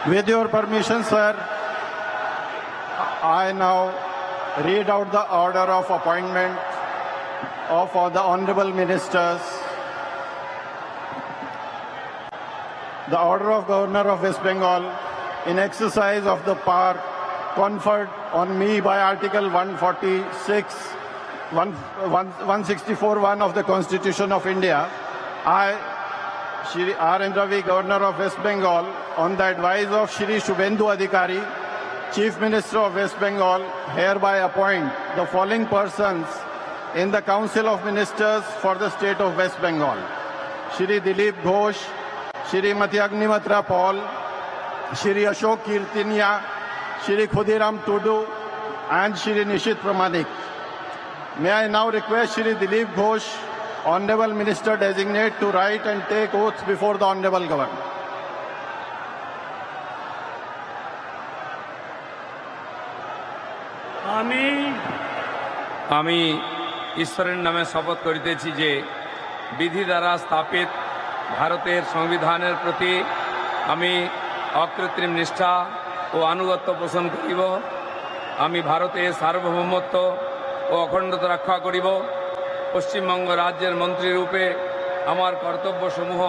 With your permission, sir, I now read out the order of appointment of all the honorable ministers. The order of Governor of West Bengal in exercise of the power conferred on me by Article 164(1) of the Constitution of India, I, Shri R. N. Ravi, Governor of West Bengal, on the advice of Shri Shubhendu Adhikari, Chief Minister of West Bengal, hereby appoint the following persons in the Council of Ministers for the State of West Bengal: Shri Dilip Ghosh, Shrimati Agnimitra Paul, Shri Ashok Kirtinia, Shri Khudiram Tudu, and Shri Nishit Pramanik. May I now request Shri Dilip Ghosh, Honorable Minister Designate, to write and take oath before the Honorable Governor. আমি ঈশ্বরের নামে শপথ করিতেছি যে বিধি দ্বারা স্থাপিত ভারতের সংবিধানের প্রতি আমি অকৃত্রিম নিষ্ঠা ও আনুগত্য পোষণ করিব। আমি ভারতের সার্বভৌমত্ব ও অখণ্ডতা রক্ষা করিব। পশ্চিমবঙ্গ রাজ্যের মন্ত্রীরূপে আমার কর্তব্যসমূহ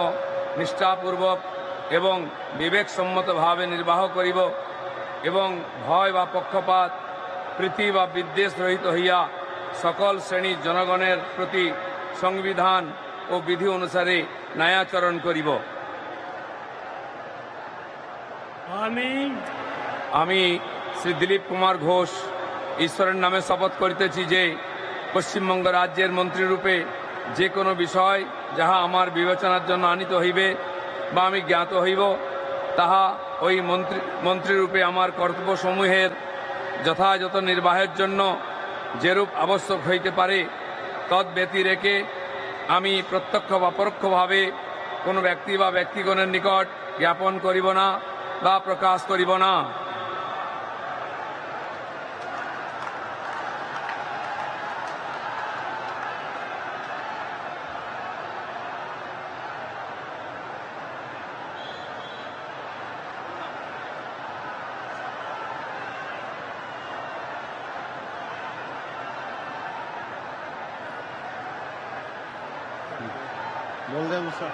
নিষ্ঠাপূর্বক এবং বিবেকসম্মতভাবে নির্বাহ করিব এবং ভয় বা পক্ষপাত প্রীতি বা বিদ্বেষ রহিত হইয়া সকল শ্রেণীর জনগণের প্রতি সংবিধান ও বিধি অনুসারে ন্যায়াচরণ করিব। আমি শ্রী দিলীপ কুমার ঘোষ ঈশ্বরের নামে শপথ করিতেছি যে পশ্চিমবঙ্গ রাজ্যের মন্ত্রীরূপে যে কোনো বিষয় যাহা আমার বিবেচনার জন্য আনিত হইবে বা আমি জ্ঞাত হইব, তাহা ওই মন্ত্রীরূপে আমার কর্তব্যসমূহের যথাযথ নির্বাহের জন্য যেরূপ আবশ্যক হইতে পারে তদ্ব্যতি রেখে আমি প্রত্যক্ষ বা পরোক্ষভাবে কোনো ব্যক্তি বা ব্যক্তিগণের নিকট জ্ঞাপন করিব না বা প্রকাশ করিব না। बोल दें मुझसे।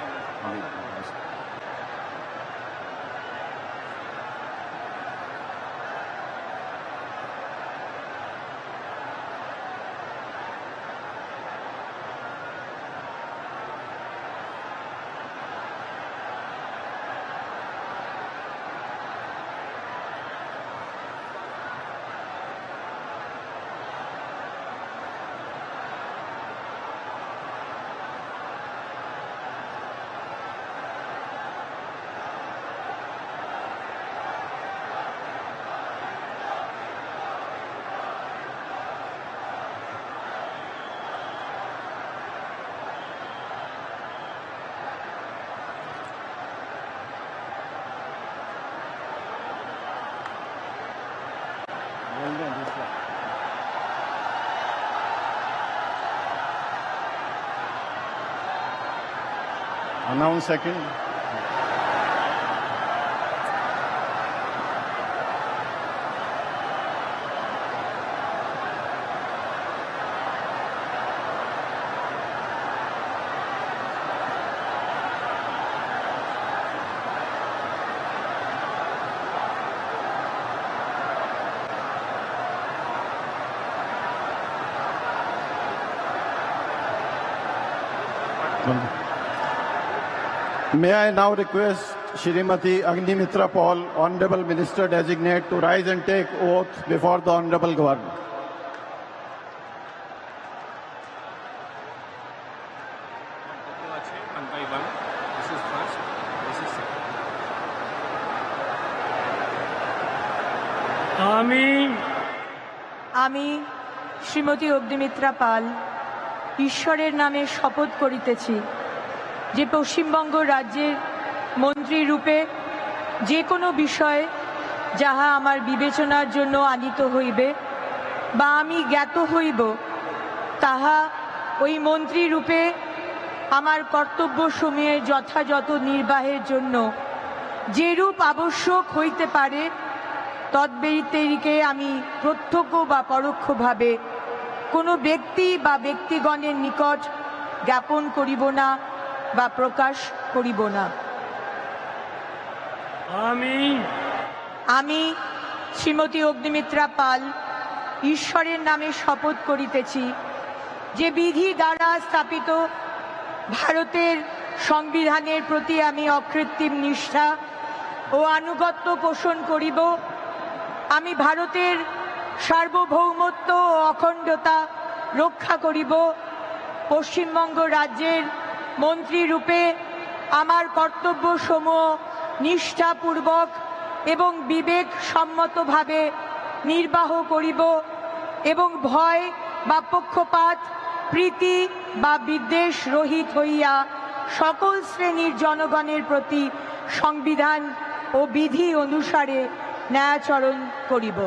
Announce second. May I now request Shrimati Agnimitra Paul, Honorable Minister Designate, to rise and take oath before the Honorable Governor. আমি শ্রীমতী অগ্নিমিত্রা পাল ঈশ্বরের নামে শপথ করিতেছি যে পশ্চিমবঙ্গ রাজ্যের মন্ত্রী রূপে যে কোনো বিষয় যাহা আমার বিবেচনার জন্য আনিত হইবে বা আমি জ্ঞাত হইব, তাহা ওই মন্ত্রী রূপে আমার কর্তব্যসমূহের যথাযথ নির্বাহের জন্য যেরূপ আবশ্যক হইতে পারে তদ্ব্যতিরিকে আমি প্রত্যক্ষ বা পরোক্ষভাবে কোনো ব্যক্তি বা ব্যক্তিগণের নিকট জ্ঞাপন করিব না বা প্রকাশ করিব না। আমি শ্রীমতী অগ্নিমিত্রা পাল ঈশ্বরের নামে শপথ করিতেছি যে বিধি দ্বারা স্থাপিত ভারতের সংবিধানের প্রতি আমি অকৃত্রিম নিষ্ঠা ও আনুগত্য পোষণ করিব। আমি ভারতের সার্বভৌমত্ব ও অখণ্ডতা রক্ষা করিব। পশ্চিমবঙ্গ রাজ্যের মন্ত্রী রূপে আমার কর্তব্যসমূহ নিষ্ঠাপূর্বক এবং বিবেক সম্মতভাবে নির্বাহ করিব এবং ভয় বা পক্ষপাত প্রীতি বা বিদ্বেষ রহিত হইয়া সকল শ্রেণীর জনগণের প্রতি সংবিধান ও বিধি অনুসারে ন্যায়াচরণ করিব।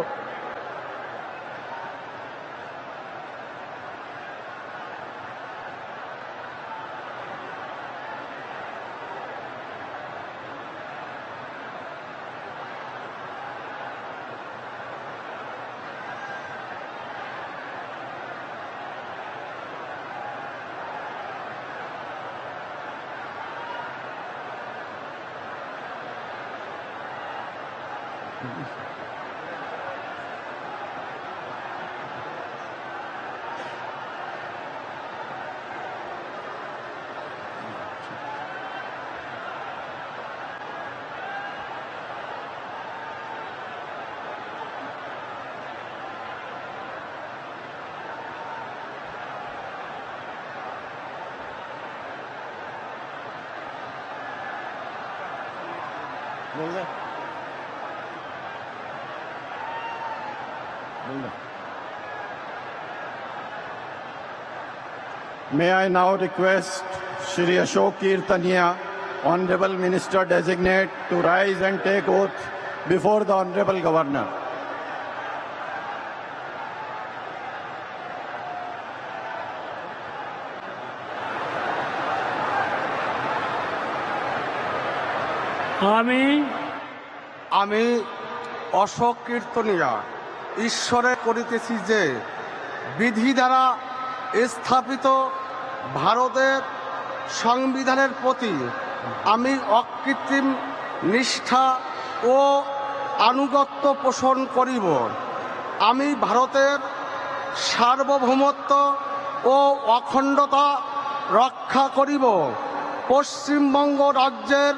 May I now request Shri Ashok Kirtania, Honorable Minister Designate, to rise and take oath before the Honorable Governor. আমি অশোক কীর্তনিয়া ঈশ্বরে করিতেছি যে বিধি দ্বারা স্থাপিত ভারতের সংবিধানের প্রতি আমি অকৃত্রিম নিষ্ঠা ও আনুগত্য পোষণ করিব। আমি ভারতের সার্বভৌমত্ব ও অখণ্ডতা রক্ষা করিব। পশ্চিমবঙ্গ রাজ্যের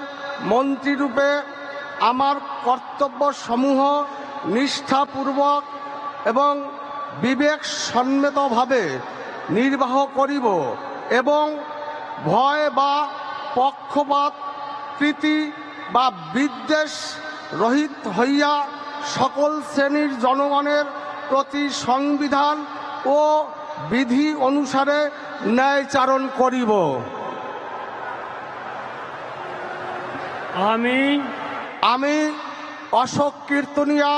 মন্ত্রীরূপে আমার কর্তব্যসমূহ নিষ্ঠাপূর্বক এবং বিবেক সম্মতভাবে নির্বাহ করিব এবং ভয় বা পক্ষপাত প্রীতি বা বিদ্বেষ রহিত হইয়া সকল শ্রেণীর জনগণের প্রতি সংবিধান ও বিধি অনুসারে ন্যায়চারণ করিব। আমি অশোক কীর্তনিয়া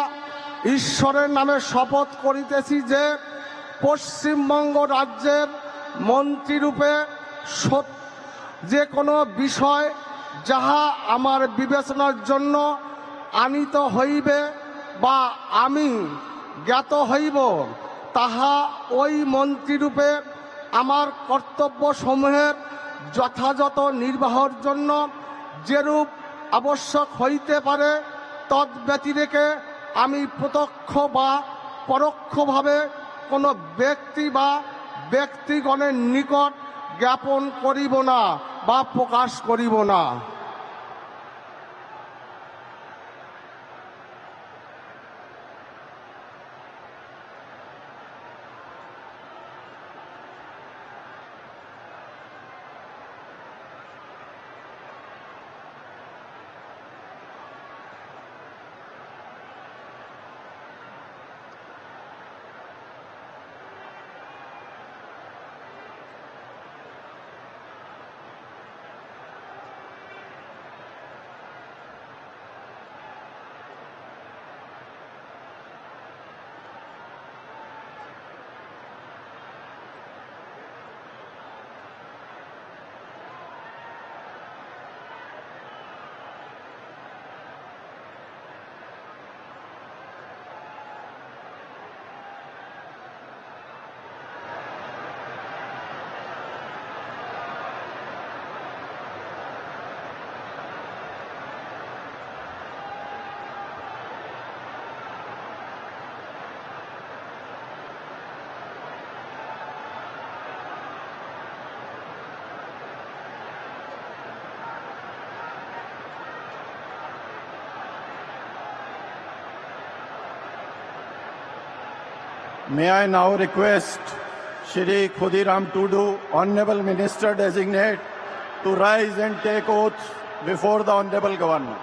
ঈশ্বরের নামে শপথ করিতেছি যে পশ্চিমবঙ্গ রাজ্যের মন্ত্রীরূপে যে কোনো বিষয় যাহা আমার বিবেচনার জন্য আনিত হইবে বা আমি জ্ঞাত হইব, তাহা ওই মন্ত্রীরূপে আমার কর্তব্যসমূহের যথাযথ নির্বাহের জন্য যেরূপ আবশ্যক হইতে পারে তদ্ব্যতিরেকে আমি প্রত্যক্ষ বা পরোক্ষভাবে কোনো ব্যক্তি বা ব্যক্তিগণের নিকট জ্ঞাপন করিব না বা প্রকাশ করিব না। May I now request Shri Khudiram Tudu, Honorable Minister Designate, to rise and take oath before the Honorable Governor.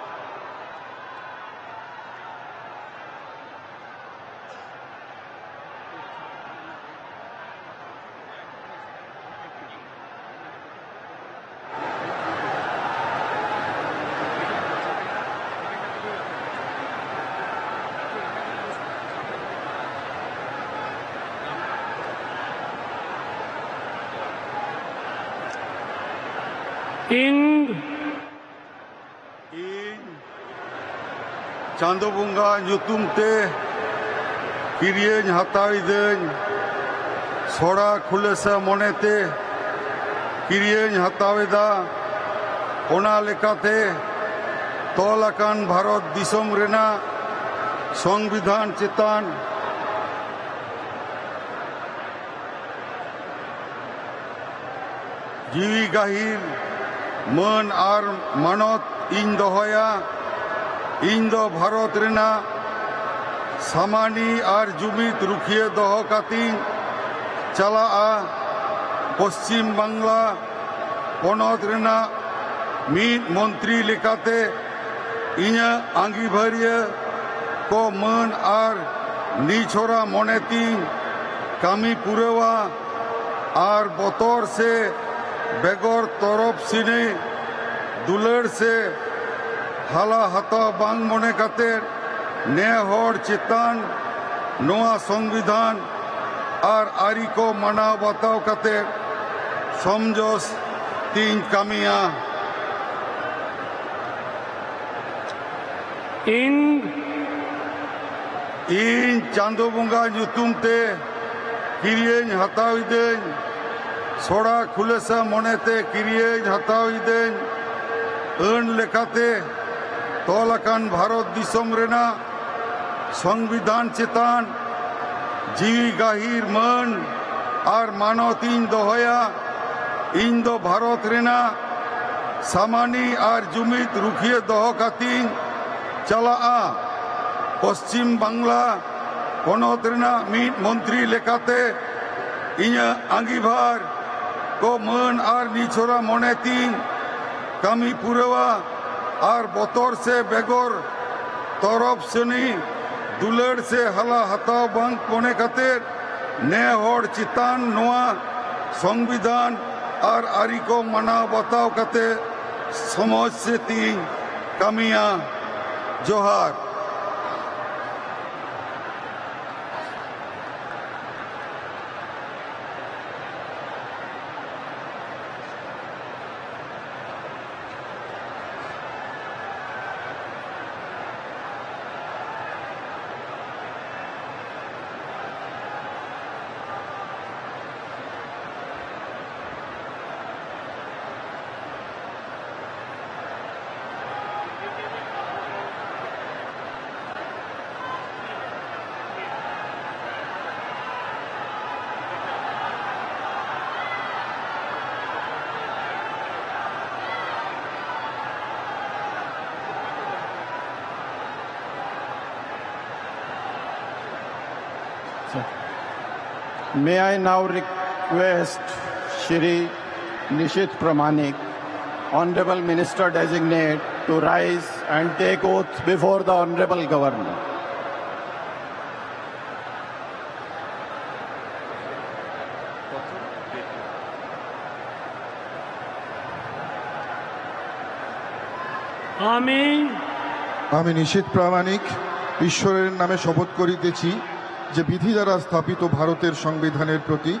ᱤᱧ ᱪᱟᱸᱫᱳ ᱵᱚᱸᱜᱟ ᱧᱩᱛᱩᱢ ᱛᱮ ᱠᱤᱨᱤᱭᱟᱹᱧ ᱦᱟᱛᱟᱣᱤᱫᱟᱹᱧ ᱥᱚᱲᱟ ᱠᱷᱩᱞᱟᱹᱥᱟ ᱢᱚᱱᱮᱛᱮ ᱠᱤᱨᱤᱭᱟᱹᱧ ᱦᱟᱛᱟᱣᱮᱫᱟ ᱚᱱᱟ ᱞᱮᱠᱟᱛᱮ ᱛᱚᱞ ᱟᱠᱟᱱ ᱵᱷᱟᱨᱚᱛ ᱫᱤᱥᱚᱢ ᱨᱮᱱᱟᱜ ᱥᱚᱝᱵᱤᱫᱷᱟᱱ ᱪᱮᱛᱟᱱ ᱡᱤᱣᱤ ᱜᱟᱹᱦᱤᱨ ᱢᱟᱹᱱ ᱟᱨ ᱢᱟᱱᱚᱛ ᱤᱧ ᱫᱚᱦᱚᱭᱟ। ᱤᱧ ᱫᱚ ᱵᱷᱟᱨᱚᱛ ᱨᱮᱱᱟᱜ ᱥᱟᱢᱟᱱᱤ ᱟᱨ ᱡᱩᱢᱤᱫ ᱨᱩᱠᱷᱤᱭᱟᱹ ᱫᱚᱦᱚ ᱠᱟᱛᱮᱧ ᱪᱟᱞᱟᱜᱼᱟ। ᱯᱚᱥᱪᱤᱢ ᱵᱟᱝᱞᱟ ᱯᱚᱱᱚᱛ ᱨᱮᱱᱟᱜ ᱢᱤᱫ ᱢᱚᱱᱛᱨᱤ ᱞᱮᱠᱟᱛᱮ ᱤᱧᱟᱹᱜ ᱟᱸᱜᱤᱵᱷᱟᱹᱨᱤᱭᱟᱹ ᱠᱚ ᱢᱟᱹᱱ ᱟᱨ ᱱᱤᱪᱷᱚᱨᱟ ᱢᱚᱱᱮᱛᱤᱧ ᱠᱟᱹᱢᱤ ᱯᱩᱨᱟᱹᱣᱟ ᱟᱨ ᱵᱚᱛᱚᱨ ᱥᱮ बेगौर तरफ सिने दुलड़ से हाला हता बांग मने काते ने हर चेतान नोआ संविधान और आरी को मनाव बताव काते समझोस तीन कामिया इन चांदो बुंगा ᱧᱩᱛᱩᱢ ᱛᱮ ᱠᱤᱨᱤᱭᱟᱹᱧ ᱦᱟᱛᱟᱣᱤᱫᱟᱹᱧ ᱥᱚᱲᱟ ᱠᱷᱩᱞᱟᱹᱥᱟ ᱢᱚᱱᱮᱛᱮ ᱠᱤᱨᱤᱭᱟᱹᱧ ᱦᱟᱛᱟᱣᱤᱫᱟᱹᱧ ᱟᱹᱱ ᱞᱮᱠᱟᱛᱮ ᱛᱚᱞ ᱟᱠᱟᱱ ᱵᱷᱟᱨᱚᱛ ᱫᱤᱥᱚᱢ ᱨᱮᱱᱟᱜ ᱥᱚᱝᱵᱤᱫᱷᱟᱱ ᱪᱮᱛᱟᱱ ᱡᱤᱣᱤ ᱜᱟᱹᱦᱤᱨ ᱢᱟᱹᱱ ᱟᱨ ᱢᱟᱱᱚᱛ ᱤᱧ ᱫᱚᱦᱚᱭᱟ। ᱤᱧ ᱫᱚ ᱵᱷᱟᱨᱚᱛ ᱨᱮᱱᱟᱜ ᱥᱟᱢᱟᱱᱤ ᱟᱨ ᱡᱩᱢᱤᱫ ᱨᱩᱠᱷᱤᱭᱟᱹ ᱫᱚᱦᱚ ᱠᱟᱛᱮᱧ ᱪᱟᱞᱟᱜᱼᱟ। ᱯᱚᱥᱪᱤᱢ ᱵᱟᱝᱞᱟ ᱯᱚᱱᱚᱛ ᱨᱮᱱᱟᱜ ᱢᱤᱫ ᱢᱚᱱᱛᱨᱤ ᱞᱮᱠᱟᱛᱮ ᱤᱧᱟᱹᱜ ᱟᱸᱜᱤᱵᱷᱟᱨ को मान और निछोरा मने तीन कमी पुरवा और बतर से बेगोर तरफ सनी दुलड़ से हला हताव बांग मने खातिर ने हर चितान नोआ संविधान और आरी को मना बताव कते समझ से तीन कमिया जोहार। May I now request Shri Nishit Pramanik, Honorable Minister Designate, to rise and take oath before the Honorable Governor. আমি নিশীথ প্রামাণিক ঈশ্বরের নামে শপথ করিতেছি যে বিধি দ্বারা স্থাপিত ভারতের সংবিধানের প্রতি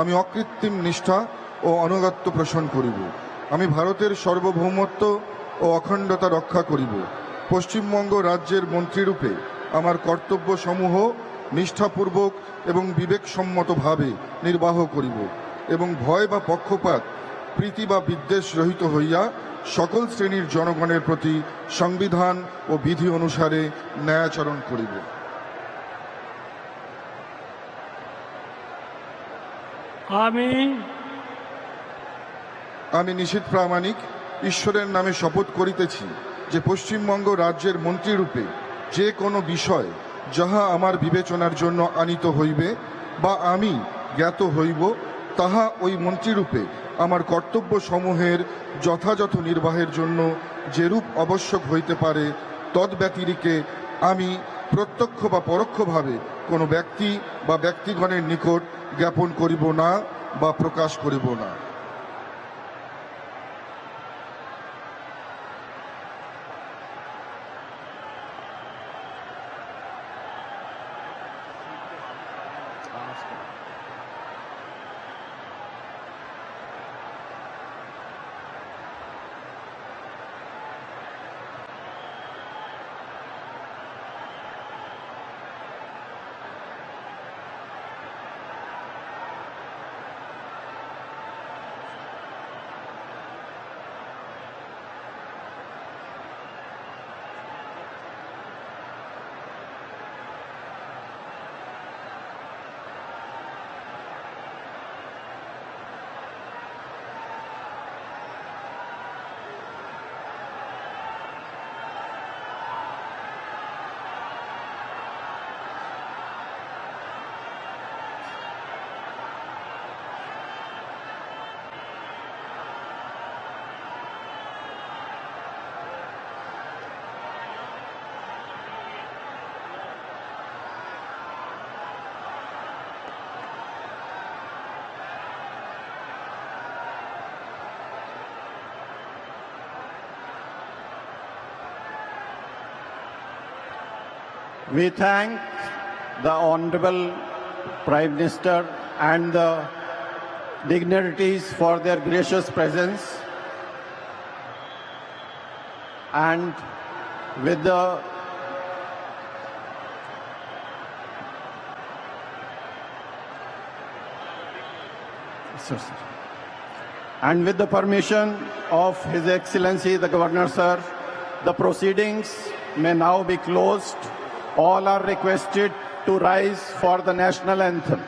আমি অকৃত্রিম নিষ্ঠা ও আনুগত্য পোষণ করিব। আমি ভারতের সার্বভৌমত্ব ও অখণ্ডতা রক্ষা করিব। পশ্চিমবঙ্গ রাজ্যের মন্ত্রীরূপে আমার কর্তব্যসমূহ নিষ্ঠাপূর্বক এবং বিবেকসম্মতভাবে নির্বাহ করিব এবং ভয় বা পক্ষপাত প্রীতি বা বিদ্বেষ রহিত হইয়া সকল শ্রেণীর জনগণের প্রতি সংবিধান ও বিধি অনুসারে ন্যায়াচরণ করিব। আমি নিশীথ প্রামাণিক ঈশ্বরের নামে শপথ করিতেছি যে পশ্চিমবঙ্গ রাজ্যের মন্ত্রীরূপে যে কোনো বিষয় যাহা আমার বিবেচনার জন্য আনিত হইবে বা আমি জ্ঞাত হইব, তাহা ওই মন্ত্রীরূপে আমার কর্তব্য সমূহের যথাযথ নির্বাহের জন্য যেরূপ আবশ্যক হইতে পারে, তদ্ব্যতিরিকে আমি প্রত্যক্ষ বা পরোক্ষভাবে কোনো ব্যক্তি বা ব্যক্তিগণের নিকট জ্ঞাপন করিব না বা প্রকাশ করিব না। We thank the Honorable Prime Minister and the dignitaries for their gracious presence, and with the permission of His Excellency the Governor Sir, the proceedings may now be closed. All are requested to rise for the national anthem.